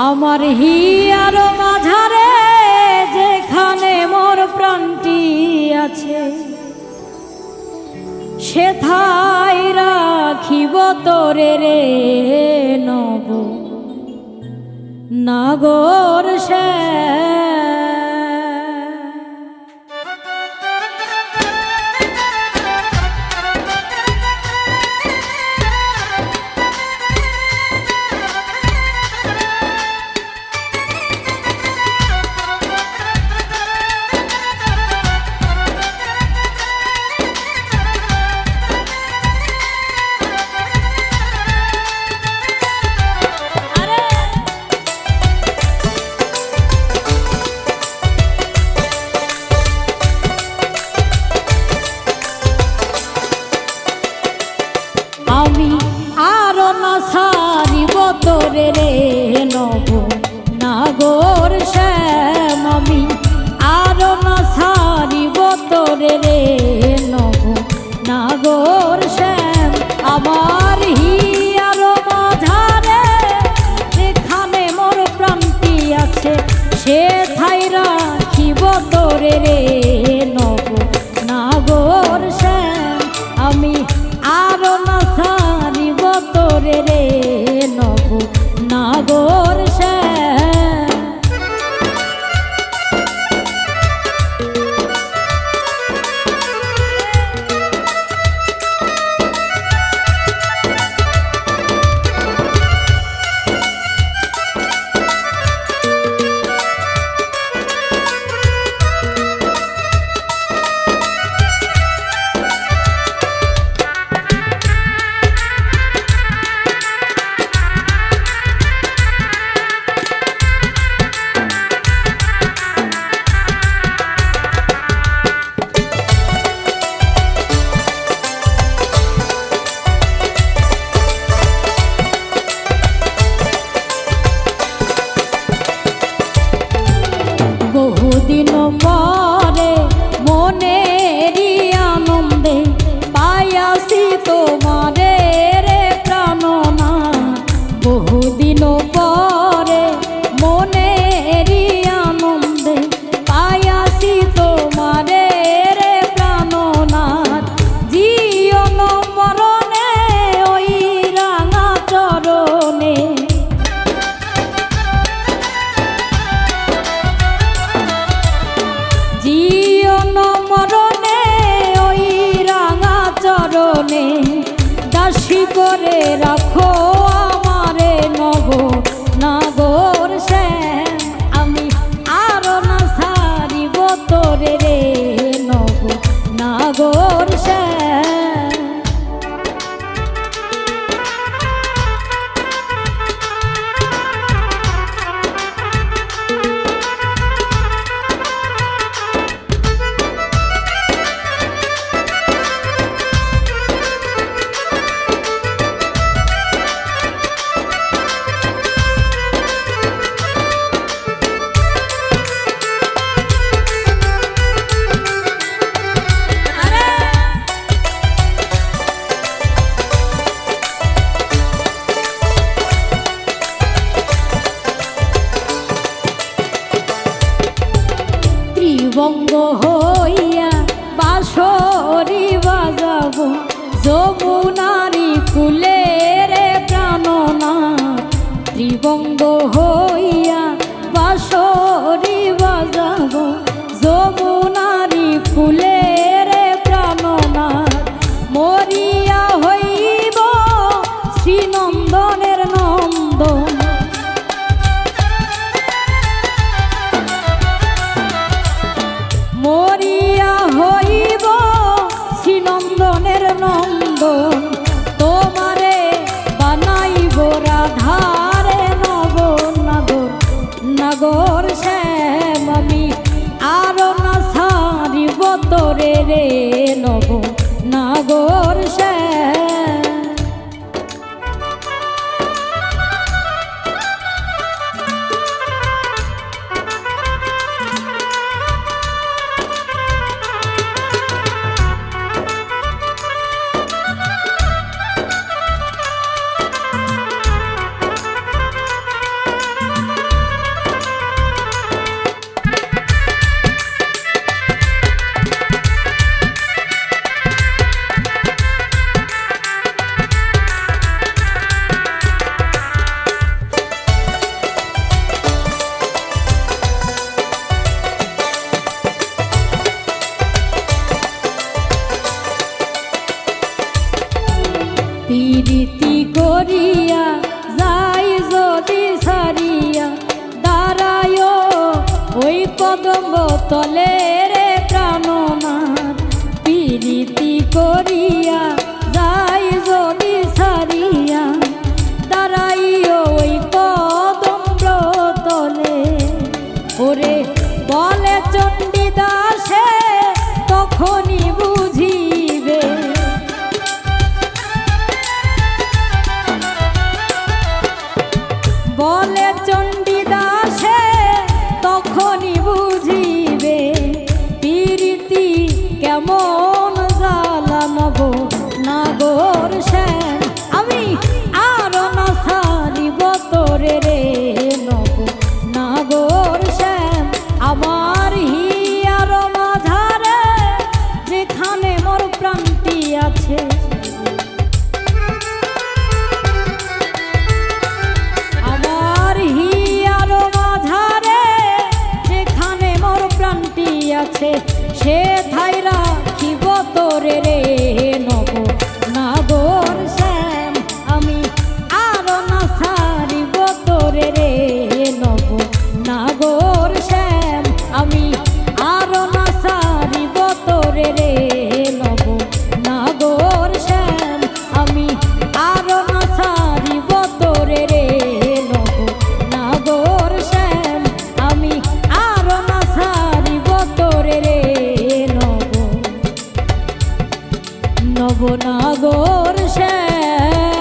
আমার হিয়ার মাঝারে যেখানে মোর প্রাণটি আছে, সেথায় রাখিব তোরে রে নব নাগর সে। আমি আরো না ছাড়িব তোরে রে নব নাগর শ্যাম, আমি আরো না ছাড়িব তোরে রে নব নাগর শ্যাম। আমার হিয়ার মাঝারে যেখানে মোর প্রাণটি আছে, সেথায় রাখিব তোরে রে নব নাগর শ্যাম। আমি আরো না ছাড়িব তোরে রে নব নাগর শ্যাম। বহুদিন পরে মনেরই আনন্দে পাইয়াছি তোমারে রে প্রাণনা। বহুদিন পরে মনেরই আনন্দে পাইয়াছি তোমারে রে প্রাণনা। জীবন মরণে ওই রাঙা চরণে, জীবন মরণে ওই রাঙা চরণে দাসী করে রাখো আমারে নব নাগর শ্যাম। আমি আরো না ছাড়িব তোরে রে নব নাগর শ্যাম। ত্রিবঙ্গ হইয়া বাঁশরি বাজাব যমুনারি কুলে রে প্রাণনা। ত্রিবঙ্গ হইয়া বাঁশরি বাজাব যমুনারি কুলে রে প্রাণনা। মরিয়া হইব শ্রীনন্দনের নন্দন, মরিয়া হইব শ্রীনন্দনের নন্দন। তোমারে বানাইব রাধারে নব নাগর নাগর শ্যাম। আমি আরো না ছাড়িব তোরে রে নব নাগর শ্যাম। তলে রে প্রাণনাথ প্রীতি করিয়া যাই যদি সারিয়া দাঁড়াই ওই কদম তলে ওরে বলে চণ্ডীদাসে তখনই বুঝিবে বলে চণ্ডীদাসে তখনই বুঝিবে প্রীতি কেমন জ্বালানব নাগর শ্যাম আমি আর না ছাড়িব তোরে রে নব নাগর শ্যাম আমার হিয়ার মাঝারে যেখানে মোর প্রাণটি আছে আমার হিয়ার মাঝারে যেখানে মোর প্রাণটি আছে সে ঠাই রাখিব তোরে রে নব নাগর শ্যাম আমি আর না ছাড়িব তোরে রে নব নাগর শ্যাম আমি আর না ছাড়িব তোরে রে নব নাগর শ্যাম আমি আর না ছাড়িব তোরে রে নব নাগর শ্যাম আমি আর না ছাড়িব তোরে রে নব নাগর শ্যাম।